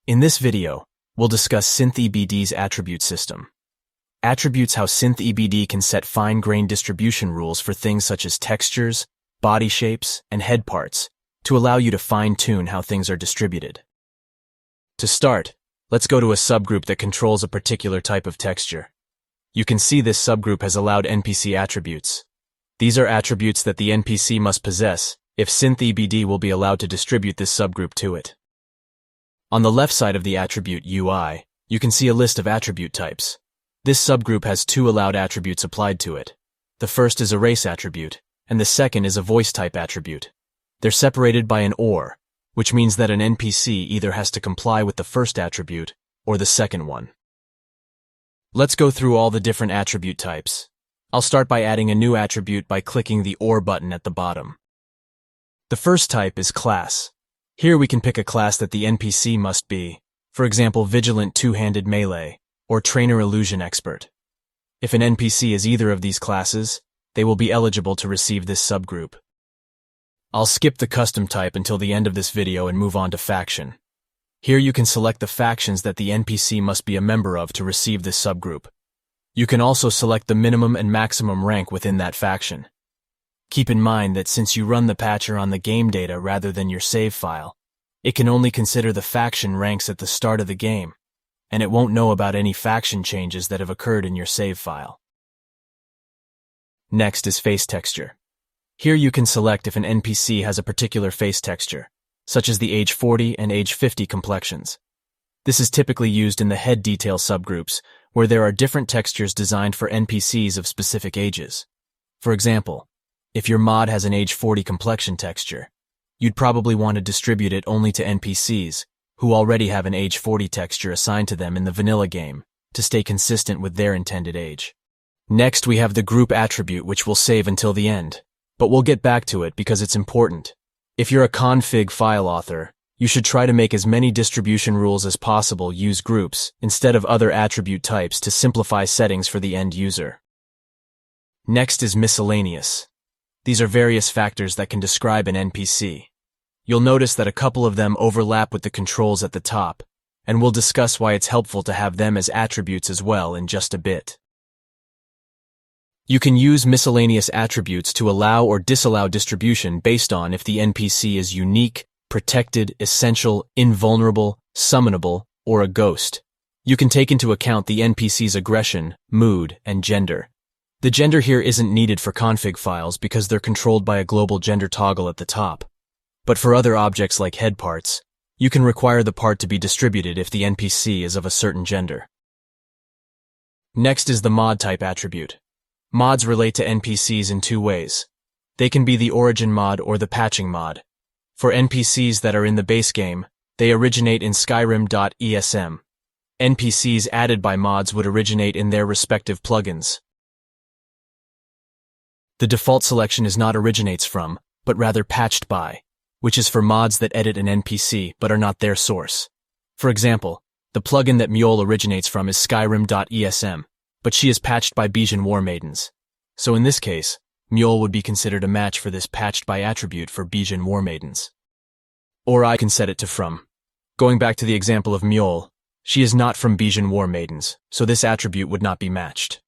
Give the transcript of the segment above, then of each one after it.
In this video, we'll discuss SynthEBD's attribute system. Attributes how SynthEBD can set fine-grained distribution rules for things such as textures, body shapes, and head parts to allow you to fine-tune how things are distributed. To start, let's go to a subgroup that controls a particular type of texture. You can see this subgroup has allowed NPC attributes. These are attributes that the NPC must possess if SynthEBD will be allowed to distribute this subgroup to it. On the left side of the attribute UI, you can see a list of attribute types. This subgroup has two allowed attributes applied to it. The first is a race attribute, and the second is a voice type attribute. They're separated by an OR, which means that an NPC either has to comply with the first attribute or the second one. Let's go through all the different attribute types. I'll start by adding a new attribute by clicking the OR button at the bottom. The first type is class. Here we can pick a class that the NPC must be, for example, Vigilant Two-Handed Melee or Trainer Illusion Expert. If an NPC is either of these classes, they will be eligible to receive this subgroup. I'll skip the custom type until the end of this video and move on to faction. Here you can select the factions that the NPC must be a member of to receive this subgroup. You can also select the minimum and maximum rank within that faction. Keep in mind that since you run the patcher on the game data rather than your save file, it can only consider the faction ranks at the start of the game, and it won't know about any faction changes that have occurred in your save file. Next is face texture. Here you can select if an NPC has a particular face texture, such as the age 40 and age 50 complexions. This is typically used in the head detail subgroups, where there are different textures designed for NPCs of specific ages. For example, if your mod has an age 40 complexion texture, you'd probably want to distribute it only to NPCs who already have an age 40 texture assigned to them in the vanilla game to stay consistent with their intended age. Next, we have the group attribute, which we'll save until the end, but we'll get back to it because it's important. If you're a config file author, you should try to make as many distribution rules as possible use groups instead of other attribute types to simplify settings for the end user. Next is miscellaneous. These are various factors that can describe an NPC. You'll notice that a couple of them overlap with the controls at the top, and we'll discuss why it's helpful to have them as attributes as well in just a bit. You can use miscellaneous attributes to allow or disallow distribution based on if the NPC is unique, protected, essential, invulnerable, summonable, or a ghost. You can take into account the NPC's aggression, mood, and gender. The gender here isn't needed for config files because they're controlled by a global gender toggle at the top. But for other objects like head parts, you can require the part to be distributed if the NPC is of a certain gender. Next is the mod type attribute. Mods relate to NPCs in two ways. They can be the origin mod or the patching mod. For NPCs that are in the base game, they originate in Skyrim.esm. NPCs added by mods would originate in their respective plugins. The default selection is not originates from, but rather patched by, which is for mods that edit an NPC but are not their source. For example, the plugin that Mule originates from is Skyrim.esm, but she is patched by Bijan War Maidens. So in this case, Mule would be considered a match for this patched by attribute for Bijan War Maidens. Or I can set it to from. Going back to the example of Mule, she is not from Bijan War Maidens, so this attribute would not be matched.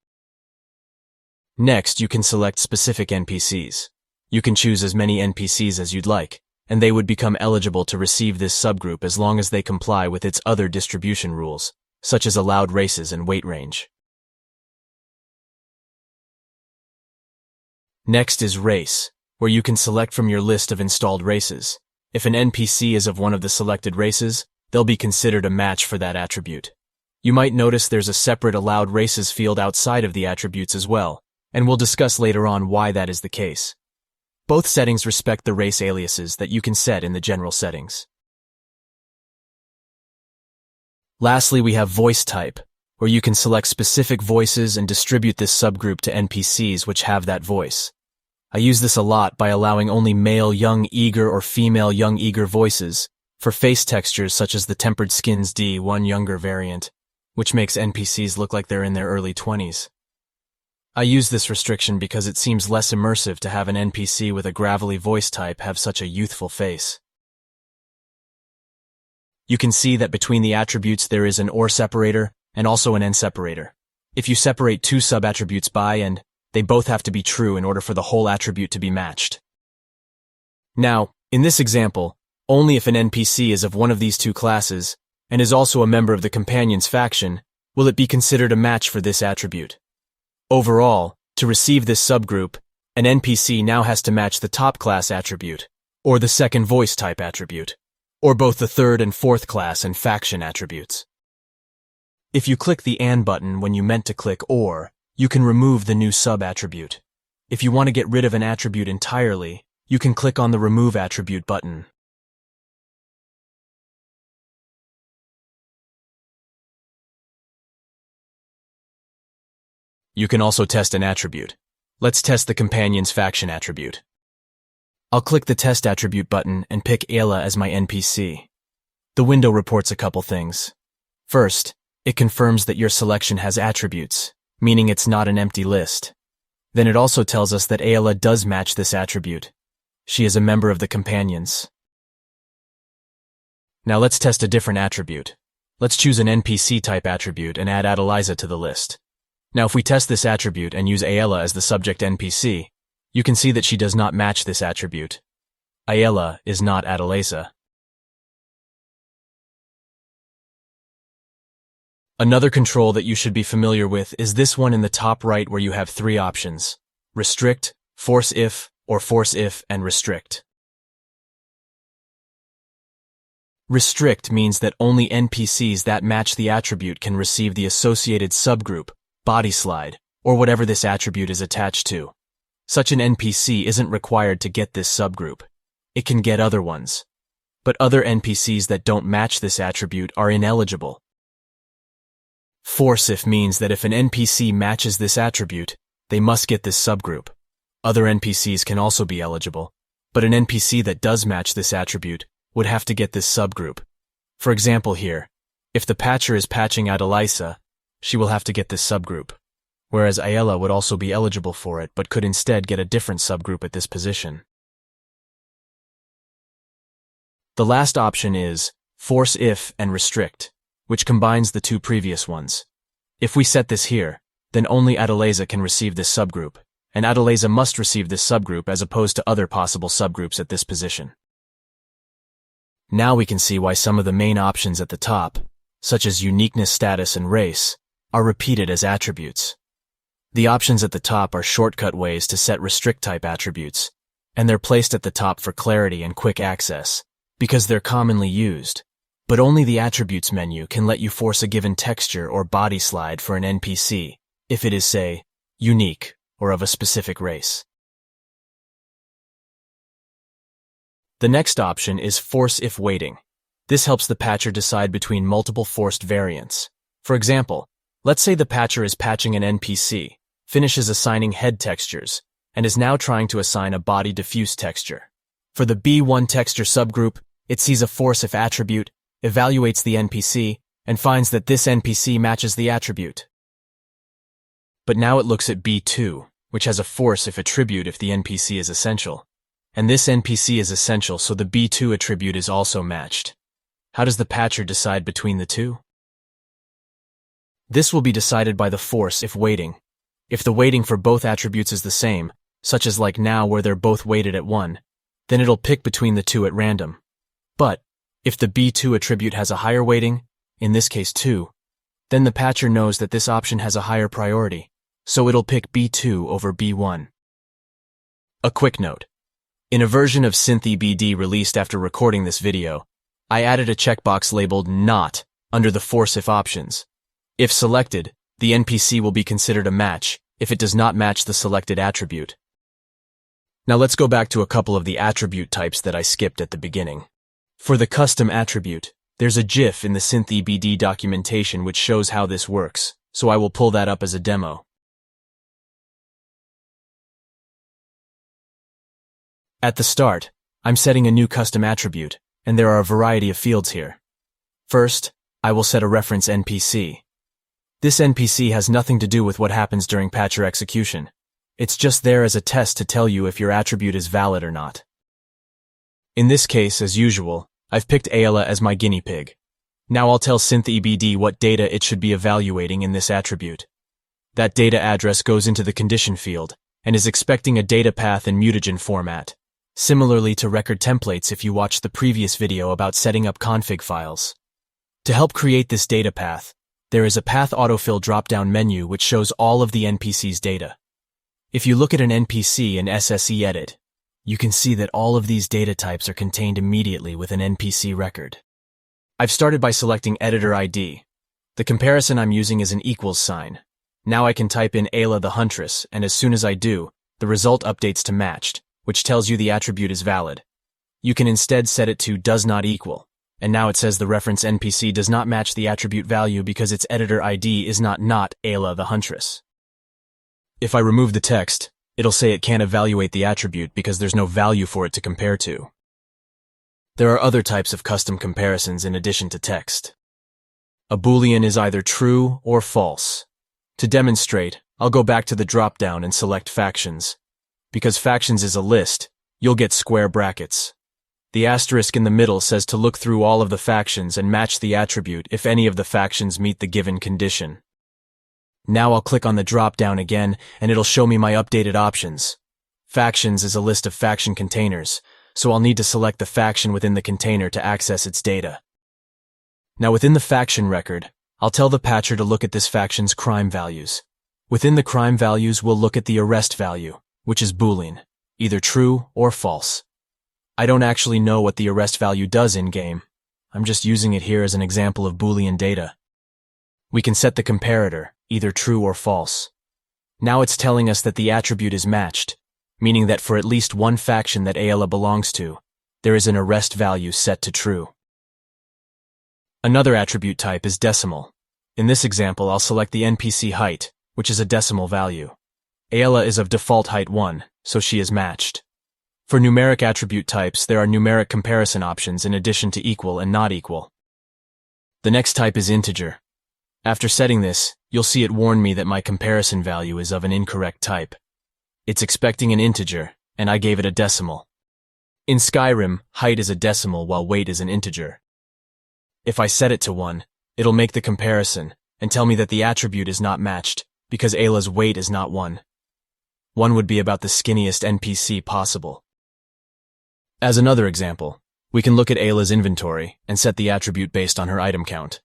Next, you can select specific NPCs. You can choose as many NPCs as you'd like, and they would become eligible to receive this subgroup as long as they comply with its other distribution rules, such as allowed races and weight range. Next is race, where you can select from your list of installed races. If an NPC is of one of the selected races, they'll be considered a match for that attribute. You might notice there's a separate allowed races field outside of the attributes as well, and we'll discuss later on why that is the case. Both settings respect the race aliases that you can set in the general settings. Lastly, we have voice type, where you can select specific voices and distribute this subgroup to NPCs which have that voice. I use this a lot by allowing only male young eager or female young eager voices for face textures such as the Tempered Skins D1 younger variant, which makes NPCs look like they're in their early 20s. I use this restriction because it seems less immersive to have an NPC with a gravelly voice type have such a youthful face. You can see that between the attributes there is an OR separator and also an AND separator. If you separate two sub-attributes by AND, they both have to be true in order for the whole attribute to be matched. Now, in this example, only if an NPC is of one of these two classes and is also a member of the companion's faction will it be considered a match for this attribute. Overall, to receive this subgroup, an NPC now has to match the top class attribute, or the second voice type attribute, or both the third and fourth class and faction attributes. If you click the AND button when you meant to click OR, you can remove the new sub-attribute. If you want to get rid of an attribute entirely, you can click on the Remove Attribute button. You can also test an attribute. Let's test the companion's faction attribute. I'll click the Test Attribute button and pick Ayla as my NPC. The window reports a couple things. First, it confirms that your selection has attributes, meaning it's not an empty list. Then it also tells us that Ayla does match this attribute. She is a member of the companions. Now let's test a different attribute. Let's choose an NPC type attribute and add Adeliza to the list. Now if we test this attribute and use Ayla as the subject NPC, you can see that she does not match this attribute. Ayla is not Adeliza. Another control that you should be familiar with is this one in the top right where you have three options: restrict, force if, or force if and restrict. Restrict means that only NPCs that match the attribute can receive the associated subgroup, body slide, or whatever this attribute is attached to. Such an NPC isn't required to get this subgroup. It can get other ones. But other NPCs that don't match this attribute are ineligible. Force if means that if an NPC matches this attribute, they must get this subgroup. Other NPCs can also be eligible, but an NPC that does match this attribute would have to get this subgroup. For example here, if the patcher is patching Adeliza, she will have to get this subgroup, whereas Ayla would also be eligible for it but could instead get a different subgroup at this position. The last option is force if and restrict, which combines the two previous ones. If we set this here, then only Adeliza can receive this subgroup, and Adeliza must receive this subgroup as opposed to other possible subgroups at this position. Now we can see why some of the main options at the top, such as uniqueness status and race, are repeated as attributes. The options at the top are shortcut ways to set restrict type attributes, and they're placed at the top for clarity and quick access, because they're commonly used. But only the Attributes menu can let you force a given texture or body slide for an NPC, if it is, say, unique or of a specific race. The next option is Force If Weighting. This helps the patcher decide between multiple forced variants. For example, let's say the patcher is patching an NPC, finishes assigning head textures, and is now trying to assign a body diffuse texture. For the B1 texture subgroup, it sees a Force If attribute, evaluates the NPC, and finds that this NPC matches the attribute. But now it looks at B2, which has a Force If attribute if the NPC is essential. And this NPC is essential, so the B2 attribute is also matched. How does the patcher decide between the two? This will be decided by the Force If weighting. If the weighting for both attributes is the same, such as like now where they're both weighted at 1, then it'll pick between the two at random. But if the B2 attribute has a higher weighting, in this case 2, then the patcher knows that this option has a higher priority, so it'll pick B2 over B1. A quick note. In a version of SynthEBD released after recording this video, I added a checkbox labeled Not under the Force If options. If selected, the NPC will be considered a match if it does not match the selected attribute. Now let's go back to a couple of the attribute types that I skipped at the beginning. For the custom attribute, there's a GIF in the SynthEBD documentation which shows how this works, so I will pull that up as a demo. At the start, I'm setting a new custom attribute, and there are a variety of fields here. First, I will set a reference NPC. This NPC has nothing to do with what happens during patcher execution. It's just there as a test to tell you if your attribute is valid or not. In this case, as usual, I've picked Ayla as my guinea pig. Now I'll tell SynthEBD what data it should be evaluating in this attribute. That data address goes into the condition field and is expecting a data path in mutagen format, similarly to record templates if you watched the previous video about setting up config files. To help create this data path, there is a path autofill drop-down menu which shows all of the NPC's data. If you look at an NPC in SynthEBD, you can see that all of these data types are contained immediately with an NPC record. I've started by selecting editor ID. The comparison I'm using is an equals sign. Now I can type in Ayla the Huntress, and as soon as I do, the result updates to matched, which tells you the attribute is valid. You can instead set it to does not equal, and now it says the reference NPC does not match the attribute value because its editor ID is not Ayla the Huntress. If I remove the text, it'll say it can't evaluate the attribute because there's no value for it to compare to. There are other types of custom comparisons in addition to text. A Boolean is either true or false. To demonstrate, I'll go back to the drop-down and select Factions. Because Factions is a list, you'll get square brackets. The asterisk in the middle says to look through all of the factions and match the attribute if any of the factions meet the given condition. Now I'll click on the drop-down again, and it'll show me my updated options. Factions is a list of faction containers, so I'll need to select the faction within the container to access its data. Now within the faction record, I'll tell the patcher to look at this faction's crime values. Within the crime values, we'll look at the arrest value, which is Boolean, either true or false. I don't actually know what the arrest value does in-game. I'm just using it here as an example of Boolean data. We can set the comparator, either true or false. Now it's telling us that the attribute is matched, meaning that for at least one faction that Ayla belongs to, there is an arrest value set to true. Another attribute type is decimal. In this example, I'll select the NPC height, which is a decimal value. Ayla is of default height 1, so she is matched. For numeric attribute types, there are numeric comparison options in addition to equal and not equal. The next type is integer. After setting this, you'll see it warn me that my comparison value is of an incorrect type. It's expecting an integer, and I gave it a decimal. In Skyrim, height is a decimal while weight is an integer. If I set it to 1, it'll make the comparison and tell me that the attribute is not matched because Ayla's weight is not 1. 1 would be about the skinniest NPC possible. As another example, we can look at Ayla's inventory and set the attribute based on her item count.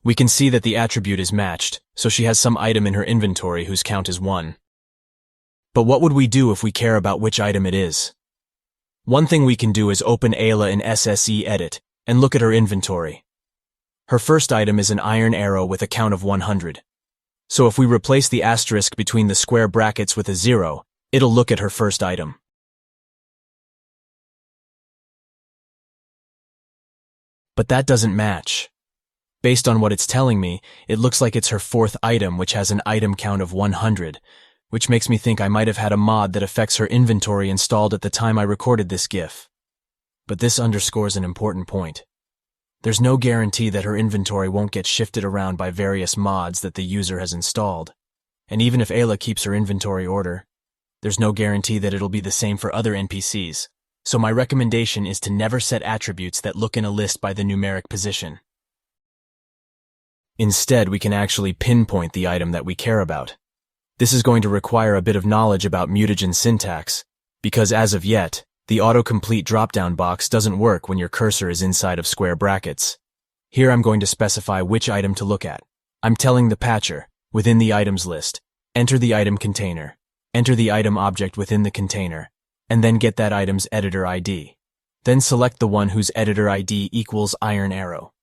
We can see that the attribute is matched, so she has some item in her inventory whose count is 1. But what would we do if we care about which item it is? One thing we can do is open Ayla in SynthEBD and look at her inventory. Her first item is an iron arrow with a count of 100. So if we replace the asterisk between the square brackets with a 0, it'll look at her first item. But that doesn't match. Based on what it's telling me, it looks like it's her fourth item which has an item count of 100, which makes me think I might have had a mod that affects her inventory installed at the time I recorded this GIF. But this underscores an important point. There's no guarantee that her inventory won't get shifted around by various mods that the user has installed. And even if Ayla keeps her inventory order, there's no guarantee that it'll be the same for other NPCs. So my recommendation is to never set attributes that look in a list by the numeric position. Instead, we can actually pinpoint the item that we care about. This is going to require a bit of knowledge about mutagen syntax, because as of yet, the autocomplete drop-down box doesn't work when your cursor is inside of square brackets. Here I'm going to specify which item to look at. I'm telling the patcher, within the items list, enter the item container, enter the item object within the container, and then get that item's editor ID. Then select the one whose editor ID equals iron arrow.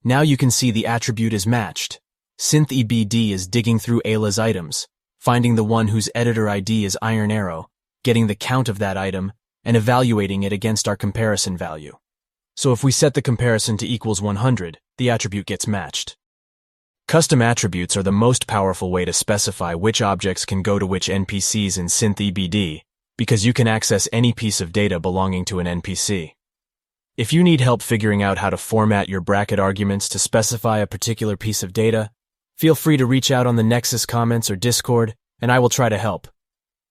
Now you can see the attribute is matched. SynthEBD is digging through Ayla's items, finding the one whose editor ID is iron arrow, getting the count of that item, and evaluating it against our comparison value. So if we set the comparison to equals 100, the attribute gets matched. Custom attributes are the most powerful way to specify which objects can go to which NPCs in SynthEBD, because you can access any piece of data belonging to an NPC. If you need help figuring out how to format your bracket arguments to specify a particular piece of data, feel free to reach out on the Nexus comments or Discord, and I will try to help.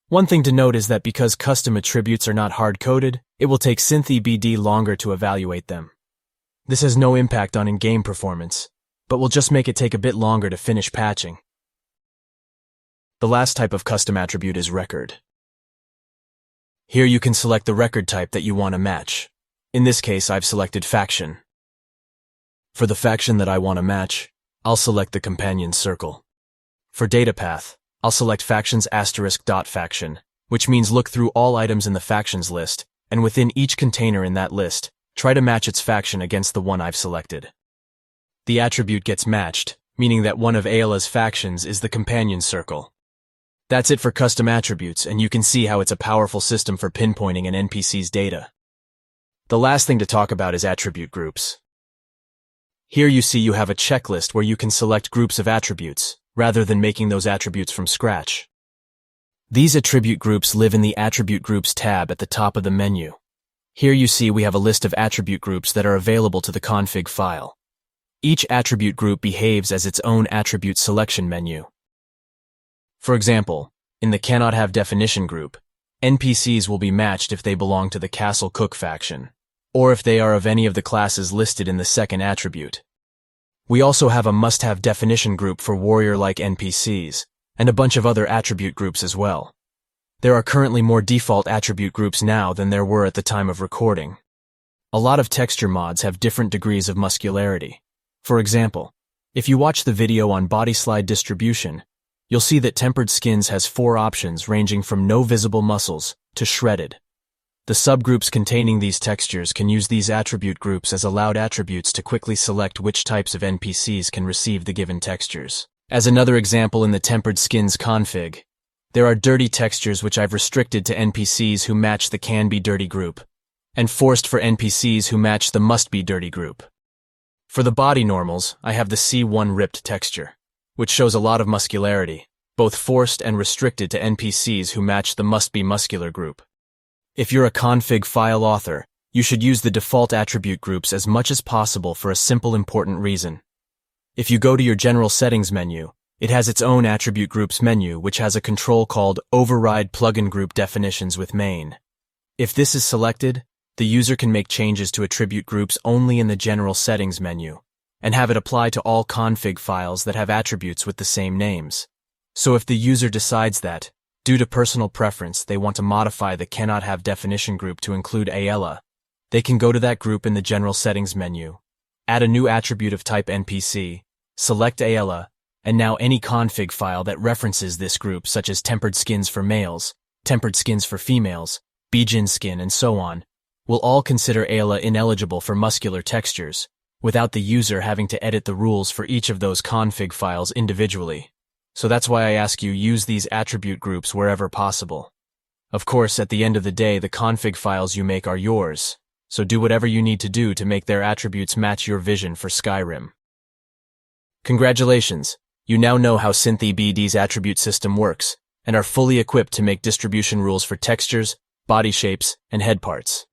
One thing to note is that because custom attributes are not hard-coded, it will take SynthEBD longer to evaluate them. This has no impact on in-game performance, but will just make it take a bit longer to finish patching. The last type of custom attribute is record. Here you can select the record type that you want to match. In this case, I've selected faction. For the faction that I want to match, I'll select the companion circle. For data path, I'll select factions *.faction, which means look through all items in the factions list, and within each container in that list, try to match its faction against the one I've selected. The attribute gets matched, meaning that one of Ayla's factions is the companion circle. That's it for custom attributes, and you can see how it's a powerful system for pinpointing an NPC's data. The last thing to talk about is attribute groups. Here you see you have a checklist where you can select groups of attributes, rather than making those attributes from scratch. These attribute groups live in the Attribute Groups tab at the top of the menu. Here you see we have a list of attribute groups that are available to the config file. Each attribute group behaves as its own attribute selection menu. For example, in the Cannot Have Definition group, NPCs will be matched if they belong to the Castle Cook faction, or if they are of any of the classes listed in the second attribute. We also have a must-have definition group for warrior-like NPCs, and a bunch of other attribute groups as well. There are currently more default attribute groups now than there were at the time of recording. A lot of texture mods have different degrees of muscularity. For example, if you watch the video on body slide distribution, you'll see that Tempered Skins has 4 options ranging from no visible muscles to shredded. The subgroups containing these textures can use these attribute groups as allowed attributes to quickly select which types of NPCs can receive the given textures. As another example in the Tempered Skins config, there are dirty textures which I've restricted to NPCs who match the Can Be Dirty group, and forced for NPCs who match the Must Be Dirty group. For the body normals, I have the C1 ripped texture, which shows a lot of muscularity, both forced and restricted to NPCs who match the Must Be Muscular group. If you're a config file author, you should use the default attribute groups as much as possible for a simple important reason. If you go to your General Settings menu, it has its own Attribute Groups menu which has a control called Override Plugin Group Definitions with Main. If this is selected, the user can make changes to attribute groups only in the General Settings menu, and have it apply to all config files that have attributes with the same names. So if the user decides that, due to personal preference, they want to modify the Cannot Have Definition group to include Ayla, they can go to that group in the General Settings menu, add a new attribute of type NPC, select Ayla, and now any config file that references this group, such as Tempered Skins for males, Tempered Skins for females, Bijin Skin, and so on, will all consider Ayla ineligible for muscular textures, without the user having to edit the rules for each of those config files individually. So that's why I ask you use these attribute groups wherever possible. Of course, at the end of the day, the config files you make are yours, so do whatever you need to do to make their attributes match your vision for Skyrim. Congratulations, you now know how SynthEBD's attribute system works, and are fully equipped to make distribution rules for textures, body shapes, and head parts.